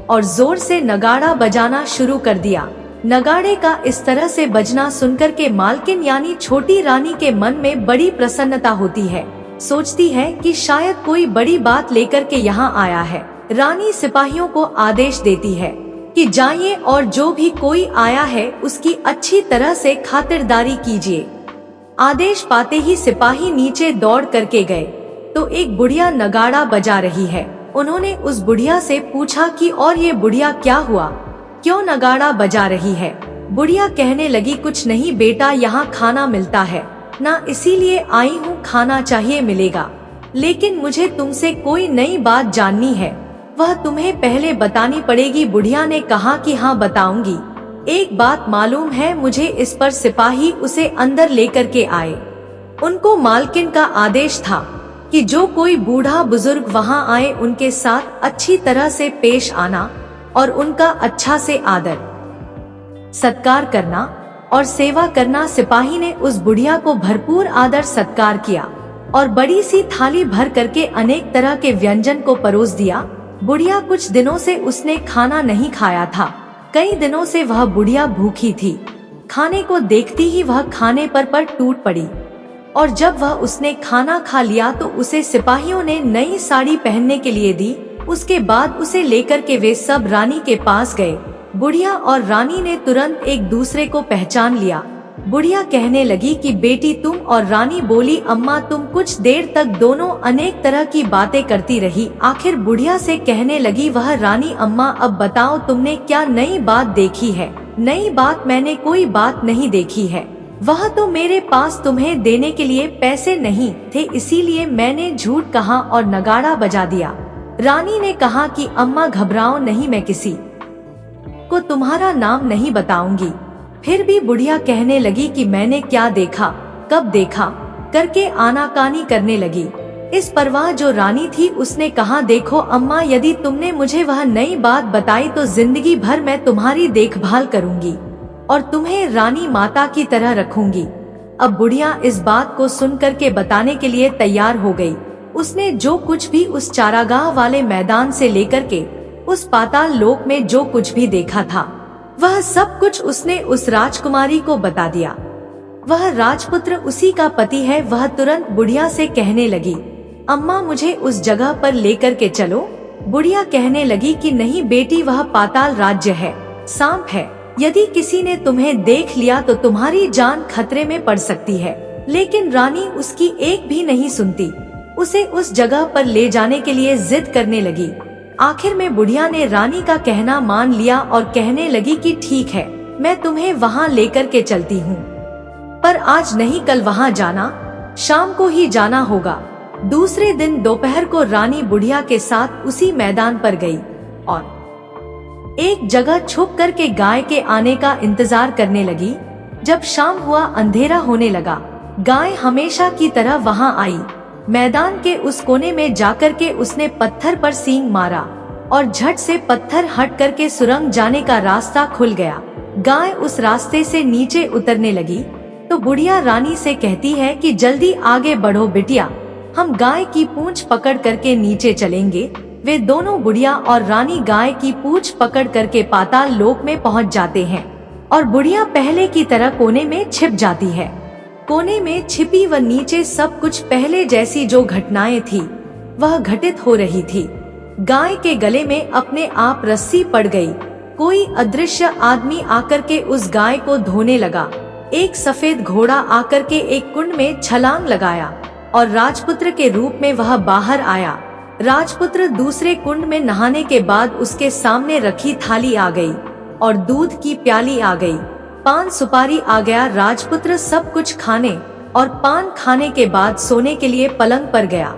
और जोर से नगाड़ा बजाना शुरू कर दिया। नगाड़े का इस तरह से बजना सुनकर के मालकिन यानी छोटी रानी के मन में बड़ी प्रसन्नता होती है। सोचती है कि शायद कोई बड़ी बात लेकर के यहाँ आया है। रानी सिपाहियों को आदेश देती है कि जाइए और जो भी कोई आया है उसकी अच्छी तरह से खातिरदारी कीजिए। आदेश पाते ही सिपाही नीचे दौड़ करके गए तो एक बुढ़िया नगाड़ा बजा रही है। उन्होंने उस बुढ़िया से पूछा कि और ये बुढ़िया क्या हुआ, क्यों नगाड़ा बजा रही है। बुढ़िया कहने लगी, कुछ नहीं बेटा, यहाँ खाना मिलता है ना, इसीलिए आई हूँ, खाना चाहिए मिलेगा, लेकिन मुझे तुमसे कोई नई बात जाननी है, वह तुम्हें पहले बतानी पड़ेगी। बुढ़िया ने कहा कि हाँ बताऊंगी। एक बात मालूम है मुझे। इस पर सिपाही उसे अंदर लेकर के आए। उनको मालकिन का आदेश था कि जो कोई बूढ़ा बुजुर्ग वहाँ आए उनके साथ अच्छी तरह से पेश आना और उनका अच्छा से आदर सत्कार करना और सेवा करना। सिपाही ने उस बुढ़िया को भरपूर आदर सत्कार किया और बड़ी सी थाली भर करके अनेक तरह के व्यंजन को परोस दिया। बुढ़िया कुछ दिनों से उसने खाना नहीं खाया था। कई दिनों से वह बुढ़िया भूखी थी। खाने को देखती ही वह खाने पर टूट पड़ी और जब वह उसने खाना खा लिया तो उसे सिपाहियों ने नई साड़ी पहनने के लिए दी। उसके बाद उसे लेकर के वे सब रानी के पास गए। बुढ़िया और रानी ने तुरंत एक दूसरे को पहचान लिया। बुढ़िया कहने लगी कि बेटी तुम, और रानी बोली अम्मा तुम। कुछ देर तक दोनों अनेक तरह की बातें करती रही। आखिर बुढ़िया से कहने लगी वह रानी, अम्मा अब बताओ तुमने क्या नई बात देखी है। नई बात? मैंने कोई बात नहीं देखी है। वह तो मेरे पास तुम्हें देने के लिए पैसे नहीं थे, इसीलिए मैंने झूठ कहा और नगाड़ा बजा दिया। रानी ने कहा कि अम्मा घबराओ नहीं, मैं किसी को तुम्हारा नाम नहीं बताऊंगी। फिर भी बुढ़िया कहने लगी कि मैंने क्या देखा, कब देखा करके आनाकानी करने लगी। इस परवाह जो रानी थी उसने कहा, देखो अम्मा, यदि तुमने मुझे वह नई बात बताई तो जिंदगी भर मैं तुम्हारी देखभाल करूंगी और तुम्हें रानी माता की तरह रखूंगी। अब बुढ़िया इस बात को सुन करके बताने के लिए तैयार हो गई। उसने जो कुछ भी उस चारागाह वाले मैदान से लेकर के उस पाताल लोक में जो कुछ भी देखा था वह सब कुछ उसने उस राजकुमारी को बता दिया। वह राजपुत्र उसी का पति है। वह तुरंत बुढ़िया से कहने लगी, अम्मा मुझे उस जगह पर लेकर के चलो। बुढ़िया कहने लगी कि नहीं बेटी, वह पाताल राज्य है, सांप है। यदि किसी ने तुम्हें देख लिया तो तुम्हारी जान खतरे में पड़ सकती है। लेकिन रानी उसकी एक भी नहीं सुनती। उसे उस जगह पर ले जाने के लिए जिद करने लगी। आखिर में बुढ़िया ने रानी का कहना मान लिया और कहने लगी कि ठीक है, मैं तुम्हें वहाँ लेकर के चलती हूँ, पर आज नहीं, कल वहाँ जाना, शाम को ही जाना होगा। दूसरे दिन दोपहर को रानी बुढ़िया के साथ उसी मैदान पर गई और एक जगह छुप करके गाय के आने का इंतजार करने लगी। जब शाम हुआ, अंधेरा होने लगा, गाय हमेशा की तरह वहाँ आई। मैदान के उस कोने में जाकर के उसने पत्थर पर सींग मारा और झट से पत्थर हट करके सुरंग जाने का रास्ता खुल गया। गाय उस रास्ते से नीचे उतरने लगी तो बुढ़िया रानी से कहती है कि जल्दी आगे बढ़ो बिटिया, हम गाय की पूंछ पकड़ करके नीचे चलेंगे। वे दोनों बुढ़िया और रानी गाय की पूंछ पकड़ करके पाताल लोक में पहुंच जाते हैं और बुढ़िया पहले की तरह कोने में छिप जाती है। कोने में छिपी व नीचे सब कुछ पहले जैसी जो घटनाएं थी वह घटित हो रही थी। गाय के गले में अपने आप रस्सी पड़ गई। कोई अदृश्य आदमी आकर के उस गाय को धोने लगा। एक सफेद घोड़ा आकर के एक कुंड में छलांग लगाया और राजपुत्र के रूप में वह बाहर आया। राजपुत्र दूसरे कुंड में नहाने के बाद उसके सामने रखी थाली आ गई और दूध की प्याली आ गई, पान सुपारी आ गया। राजपुत्र सब कुछ खाने और पान खाने के बाद सोने के लिए पलंग पर गया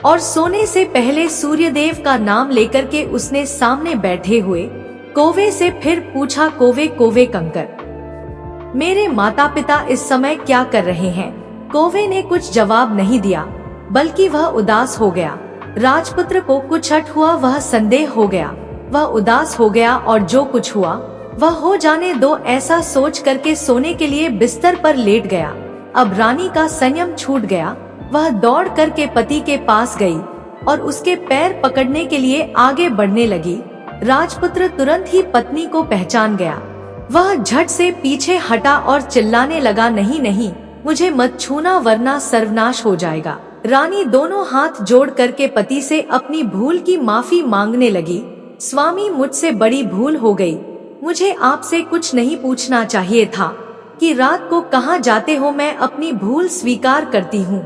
और सोने से पहले सूर्यदेव का नाम लेकर के उसने सामने बैठे हुए कौवे से फिर पूछा, कौवे कौवे कंकर, मेरे माता पिता इस समय क्या कर रहे हैं? कौवे ने कुछ जवाब नहीं दिया, बल्कि वह उदास हो गया। राजपुत्र को कुछ हट हुआ, वह संदेह हो गया, वह उदास हो गया और जो कुछ हुआ वह हो जाने दो ऐसा सोच करके सोने के लिए बिस्तर पर लेट गया। अब रानी का संयम छूट गया। वह दौड़ करके पति के पास गई और उसके पैर पकड़ने के लिए आगे बढ़ने लगी। राजपुत्र तुरंत ही पत्नी को पहचान गया। वह झट से पीछे हटा और चिल्लाने लगा, नहीं नहीं, मुझे मत छूना वरना सर्वनाश हो जाएगा। रानी दोनों हाथ जोड़ करके पति से अपनी भूल की माफी मांगने लगी। स्वामी, मुझसे बड़ी भूल हो गई। मुझे आपसे कुछ नहीं पूछना चाहिए था कि रात को कहाँ जाते हो। मैं अपनी भूल स्वीकार करती हूँ।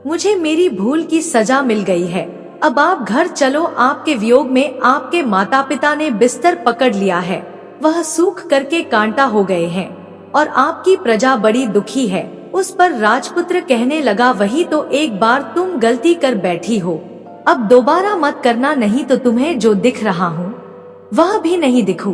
मुझे मेरी भूल की सजा मिल गई है। अब आप घर चलो। आपके वियोग में आपके माता पिता ने बिस्तर पकड़ लिया है। वह सूख करके कांटा हो गए हैं और आपकी प्रजा बड़ी दुखी है। उस पर राजपुत्र कहने लगा, वही तो एक बार तुम गलती कर बैठी हो, अब दोबारा मत करना, नहीं तो तुम्हें जो दिख रहा हूँ वह भी नहीं दिखूं।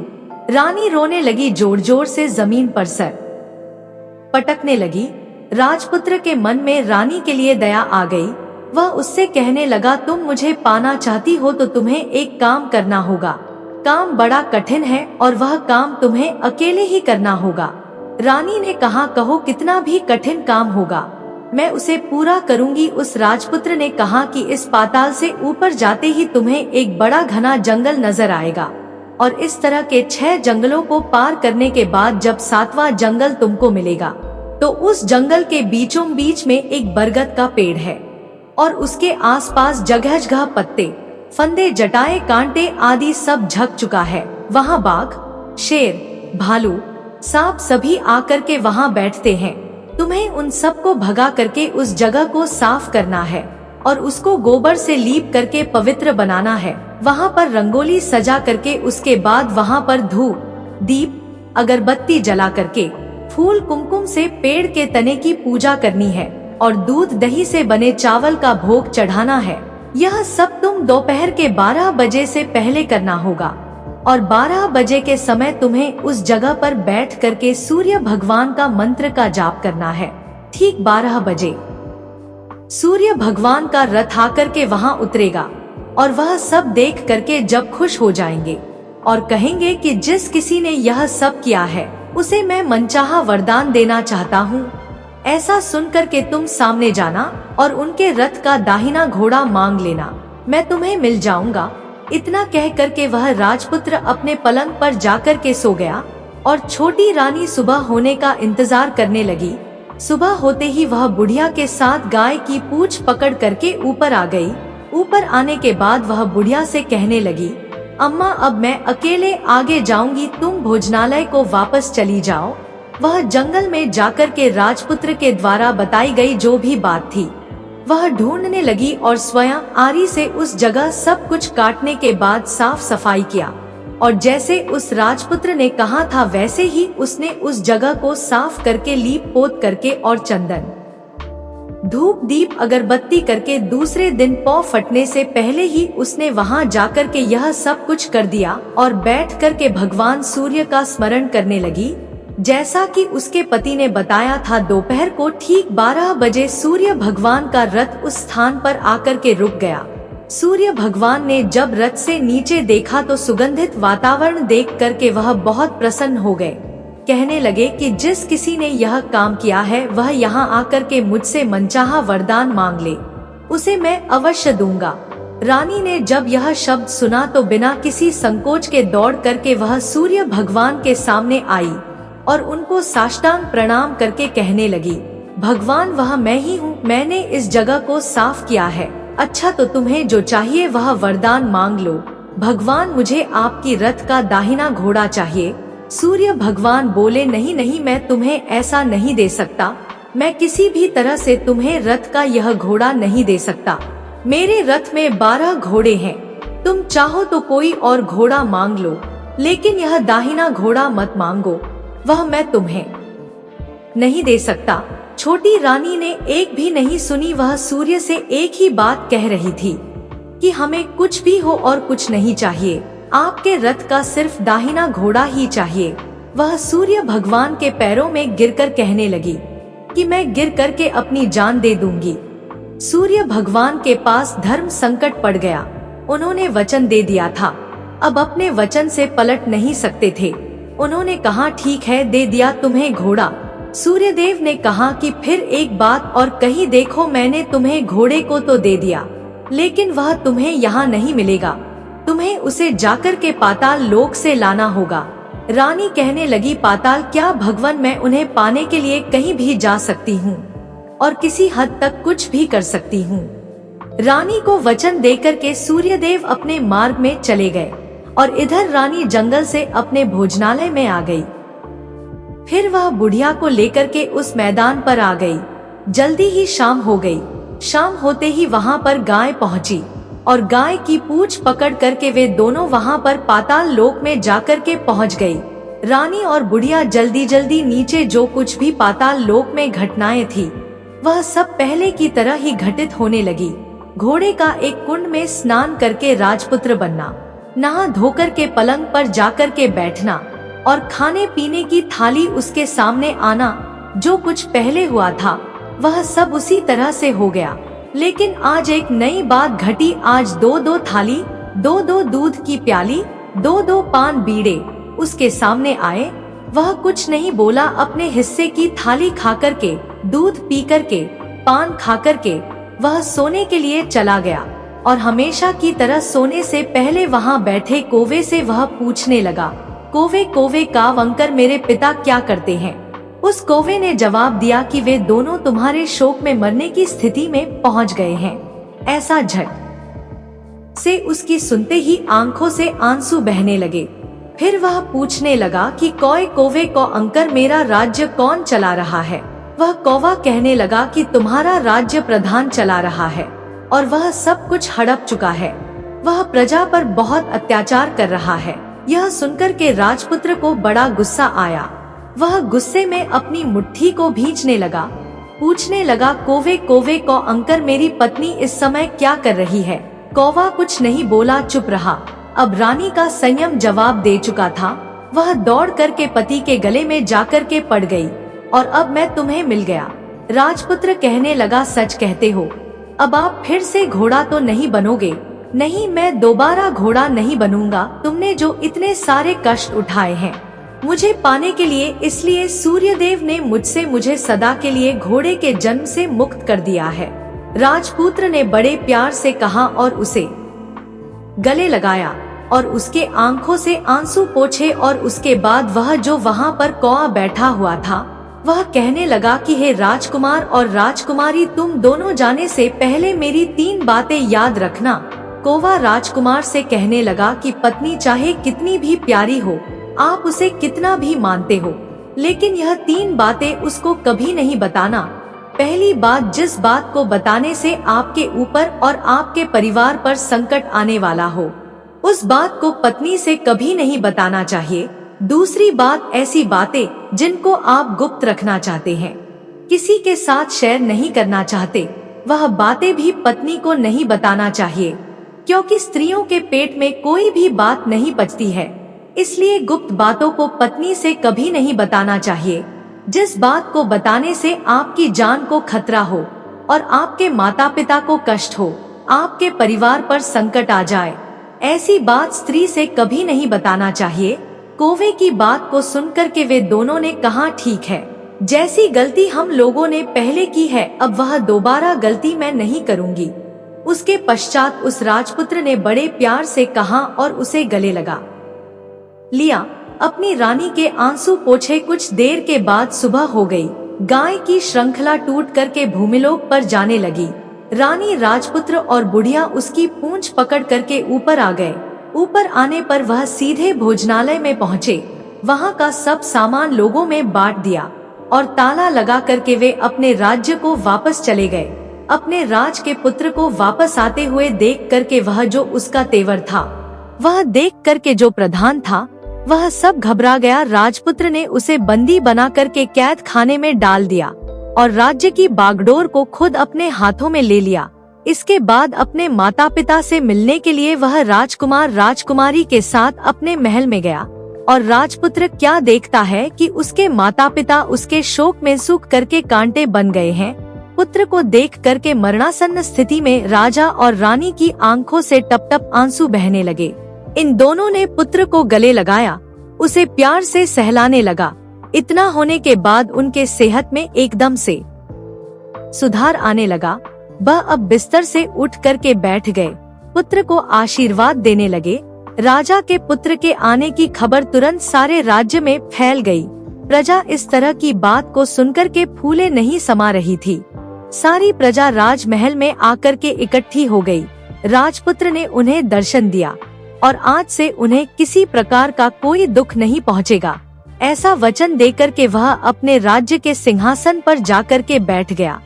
रानी रोने लगी, जोर जोर से जमीन पर सर पटकने लगी। राजपुत्र के मन में रानी के लिए दया आ गई। वह उससे कहने लगा, तुम मुझे पाना चाहती हो तो तुम्हें एक काम करना होगा। काम बड़ा कठिन है और वह काम तुम्हें अकेले ही करना होगा। रानी ने कहा, कहो कितना भी कठिन काम होगा, मैं उसे पूरा करूंगी। उस राजपुत्र ने कहा कि इस पाताल से ऊपर जाते ही तुम्हें एक बड़ा घना जंगल नजर आएगा और इस तरह के 6 जंगलों को पार करने के बाद जब 7वां जंगल तुमको मिलेगा तो उस जंगल के बीचों बीच में एक बरगद का पेड़ है और उसके आसपास जगह जगह पत्ते, फंदे, जटाएं, कांटे आदि सब झक चुका है। वहाँ बाघ, शेर, भालू, सांप सभी आकर के वहाँ बैठते हैं। तुम्हें उन सब को भगा करके उस जगह को साफ करना है और उसको गोबर से लीप करके पवित्र बनाना है। वहाँ पर रंगोली सजा करके उसके बाद वहाँ पर धूप, दीप, अगरबत्ती जला करके फूल कुमकुम से पेड़ के तने की पूजा करनी है और दूध दही से बने चावल का भोग चढ़ाना है। यह सब तुम दोपहर के 12 बजे से पहले करना होगा और 12 बजे के समय तुम्हें उस जगह पर बैठ करके सूर्य भगवान का मंत्र का जाप करना है। ठीक 12 बजे सूर्य भगवान का रथ आकर के वहाँ उतरेगा और वह सब देख करके जब खुश हो जाएंगे और कहेंगे कि जिस किसी ने यह सब किया है उसे मैं मनचाहा वरदान देना चाहता हूँ। ऐसा सुनकर के तुम सामने जाना और उनके रथ का दाहिना घोड़ा मांग लेना, मैं तुम्हें मिल जाऊंगा। इतना कह करके वह राजपुत्र अपने पलंग पर जाकर के सो गया और छोटी रानी सुबह होने का इंतजार करने लगी। सुबह होते ही वह बुढ़िया के साथ गाय की पूंछ पकड़ करके ऊपर आ गई। ऊपर आने के बाद वह बुढ़िया से कहने लगी, अम्मा अब मैं अकेले आगे जाऊंगी, तुम भोजनालय को वापस चली जाओ। वह जंगल में जाकर के राजपुत्र के द्वारा बताई गई जो भी बात थी वह ढूंढने लगी और स्वयं आरी से उस जगह सब कुछ काटने के बाद साफ सफाई किया और जैसे उस राजपुत्र ने कहा था वैसे ही उसने उस जगह को साफ करके लीप पोत करके और चंदन, धूप, दीप, अगरबत्ती करके दूसरे दिन पौ फटने से पहले ही उसने वहां जाकर के यह सब कुछ कर दिया और बैठ कर के भगवान सूर्य का स्मरण करने लगी। जैसा कि उसके पति ने बताया था, दोपहर को ठीक 12 बजे सूर्य भगवान का रथ उस स्थान पर आकर के रुक गया। सूर्य भगवान ने जब रथ से नीचे देखा तो सुगंधित वातावरण देख करके वह बहुत प्रसन्न हो गए। कहने लगे कि जिस किसी ने यह काम किया है वह यहाँ आकर के मुझसे मनचाहा वरदान मांग ले, उसे मैं अवश्य दूंगा। रानी ने जब यह शब्द सुना तो बिना किसी संकोच के दौड़ करके वह सूर्य भगवान के सामने आई और उनको साष्टांग प्रणाम करके कहने लगी, भगवान वह मैं ही हूँ, मैंने इस जगह को साफ किया है। अच्छा तो तुम्हें जो चाहिए वह वरदान मांग लो। भगवान मुझे आपकी रथ का दाहिना घोड़ा चाहिए। सूर्य भगवान बोले, नहीं नहीं, मैं तुम्हें ऐसा नहीं दे सकता, मैं किसी भी तरह से तुम्हें रथ का यह घोड़ा नहीं दे सकता। मेरे रथ में 12 घोड़े हैं, तुम चाहो तो कोई और घोड़ा मांग लो, लेकिन यह दाहिना घोड़ा मत मांगो, वह मैं तुम्हें नहीं दे सकता। छोटी रानी ने एक भी नहीं सुनी, वह सूर्य से एक ही बात कह रही थी कि हमें कुछ भी हो और कुछ नहीं चाहिए, आपके रथ का सिर्फ दाहिना घोड़ा ही चाहिए। वह सूर्य भगवान के पैरों में गिरकर कहने लगी कि मैं गिर करके अपनी जान दे दूंगी। सूर्य भगवान के पास धर्म संकट पड़ गया, उन्होंने वचन दे दिया था, अब अपने वचन से पलट नहीं सकते थे। उन्होंने कहा ठीक है, दे दिया तुम्हें घोड़ा। सूर्यदेव ने कहा कि फिर एक बात और कही, देखो मैंने तुम्हें घोड़े को तो दे दिया, लेकिन वह तुम्हें यहाँ नहीं मिलेगा, तुम्हें उसे जाकर के पाताल लोक से लाना होगा। रानी कहने लगी, पाताल क्या भगवान, मैं उन्हें पाने के लिए कहीं भी जा सकती हूँ और किसी हद तक कुछ भी कर सकती हूँ। रानी को वचन देकर के सूर्यदेव अपने मार्ग में चले गए और इधर रानी जंगल से अपने भोजनालय में आ गई। फिर वह बुढ़िया को लेकर के उस मैदान पर आ गई। जल्दी ही शाम हो गई। शाम होते ही वहाँ पर गाय पहुँची और गाय की पूंछ पकड़ करके वे दोनों वहाँ पर पाताल लोक में जाकर के पहुँच गई। रानी और बुढ़िया जल्दी जल्दी नीचे जो कुछ भी पाताल लोक में घटनाएं थी वह सब पहले की तरह ही घटित होने लगी। घोड़े का एक कुंड में स्नान करके राजपुत्र बनना, नहा धोकर के पलंग पर जाकर के बैठना और खाने पीने की थाली उसके सामने आना, जो कुछ पहले हुआ था वह सब उसी तरह से हो गया। लेकिन आज एक नई बात घटी। आज 2-2 थाली, 2-2 दूध की प्याली, 2-2 पान बीड़े उसके सामने आए। वह कुछ नहीं बोला, अपने हिस्से की थाली खाकर के, दूध पी कर के, पान खाकर के वह सोने के लिए चला गया और हमेशा की तरह सोने से पहले वहाँ बैठे कौवे से वह पूछने लगा, कौवे कौवे काव अंकर, मेरे पिता क्या करते हैं? उस कौवे ने जवाब दिया कि वे दोनों तुम्हारे शोक में मरने की स्थिति में पहुंच गए हैं। ऐसा झट से उसकी सुनते ही आंखों से आंसू बहने लगे। फिर वह पूछने लगा कि कौवे कौवे को अंकर, मेरा राज्य कौन चला रहा है? वह कौवा कहने लगा कि तुम्हारा राज्य प्रधान चला रहा है और वह सब कुछ हड़प चुका है, वह प्रजा पर बहुत अत्याचार कर रहा है। यह सुनकर के राजपुत्र को बड़ा गुस्सा आया। वह गुस्से में अपनी मुट्ठी को भींचने लगा, पूछने लगा, कौवे कौवे को अंकर, मेरी पत्नी इस समय क्या कर रही है? कौवा कुछ नहीं बोला, चुप रहा। अब रानी का संयम जवाब दे चुका था। वह दौड़ करके पति के गले में जाकर के पड़ गई और अब मैं तुम्हें मिल गया। राजपुत्र कहने लगा, सच कहते हो? अब आप फिर से घोड़ा तो नहीं बनोगे? नहीं, मैं दोबारा घोड़ा नहीं बनूंगा। तुमने जो इतने सारे कष्ट उठाए हैं मुझे पाने के लिए, इसलिए सूर्यदेव ने मुझे सदा के लिए घोड़े के जन्म से मुक्त कर दिया है। राजपुत्र ने बड़े प्यार से कहा और उसे गले लगाया और उसके आंखों से आंसू पोंछे और उसके बाद वह जो वहाँ पर कौवा बैठा हुआ था वह कहने लगा कि हे राजकुमार और राजकुमारी, तुम दोनों जाने से पहले मेरी 3 बातें याद रखना। कौवा राजकुमार से कहने लगा कि पत्नी चाहे कितनी भी प्यारी हो, आप उसे कितना भी मानते हो, लेकिन यह 3 बातें उसको कभी नहीं बताना। पहली बात, जिस बात को बताने से आपके ऊपर और आपके परिवार पर संकट आने वाला हो, उस बात को पत्नी से कभी नहीं बताना चाहिए। दूसरी बात, ऐसी बातें जिनको आप गुप्त रखना चाहते हैं, किसी के साथ शेयर नहीं करना चाहते, वह बातें भी पत्नी को नहीं बताना चाहिए, क्योंकि स्त्रियों के पेट में कोई भी बात नहीं पचती है, इसलिए गुप्त बातों को पत्नी से कभी नहीं बताना चाहिए। जिस बात को बताने से आपकी जान को खतरा हो और आपके माता पिता को कष्ट हो, आपके परिवार पर संकट आ जाए, ऐसी बात स्त्री से कभी नहीं बताना चाहिए। कौवे की बात को सुनकर के वे दोनों ने कहा, ठीक है, जैसी गलती हम लोगों ने पहले की है अब वह दोबारा गलती मैं नहीं करूंगी। उसके पश्चात उस राजपुत्र ने बड़े प्यार से कहा और उसे गले लगा लिया। अपनी रानी के आंसू पोंछे कुछ देर के बाद सुबह हो गई। गाय की श्रृंखला टूट करके भूमिलोक पर जाने लगी। रानी, राजपुत्र और बुढ़िया उसकी पूंछ पकड़ करके ऊपर आ गए। ऊपर आने पर वह सीधे भोजनालय में पहुँचे। वहाँ का सब सामान लोगों में बांट दिया और ताला लगा करके वे अपने राज्य को वापस चले गए। अपने राज के पुत्र को वापस आते हुए देख करके वह जो उसका तेवर था, वह देख करके जो प्रधान था, वह सब घबरा गया। राजपुत्र ने उसे बंदी बना करके कैद खाने में डाल दिया और राज्य की बागडोर को खुद अपने हाथों में ले लिया। इसके बाद अपने माता पिता से मिलने के लिए वह राजकुमार राजकुमारी के साथ अपने महल में गया और राजपुत्र क्या देखता है कि उसके माता पिता उसके शोक में सूख करके कांटे बन गए हैं। पुत्र को देख करके मरणासन्न स्थिति में राजा और रानी की आंखों से टप टप आंसू बहने लगे। इन दोनों ने पुत्र को गले लगाया, उसे प्यार से सहलाने लगा। इतना होने के बाद उनके सेहत में एकदम से सुधार आने लगा। वह अब बिस्तर से उठ करके बैठ गए, पुत्र को आशीर्वाद देने लगे। राजा के पुत्र के आने की खबर तुरंत सारे राज्य में फैल गई। प्रजा इस तरह की बात को सुनकर के फूले नहीं समा रही थी। सारी प्रजा राजमहल में आकर के इकट्ठी हो गई। राजपुत्र ने उन्हें दर्शन दिया और आज से उन्हें किसी प्रकार का कोई दुख नहीं पहुंचेगा, ऐसा वचन देकर के वह अपने राज्य के सिंहासन पर जाकर के बैठ गया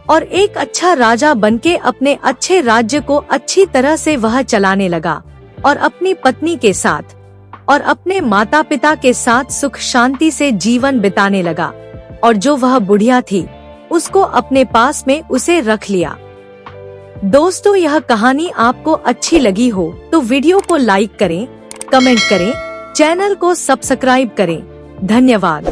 और एक अच्छा राजा बनके अपने अच्छे राज्य को अच्छी तरह से वह चलाने लगा और अपनी पत्नी के साथ और अपने माता पिता के साथ सुख शांति से जीवन बिताने लगा। और जो वह बुढ़िया थी उसको अपने पास में उसे रख लिया। दोस्तों, यह कहानी आपको अच्छी लगी हो तो वीडियो को लाइक करें, कमेंट करें, चैनल को सब्सक्राइब करें। धन्यवाद।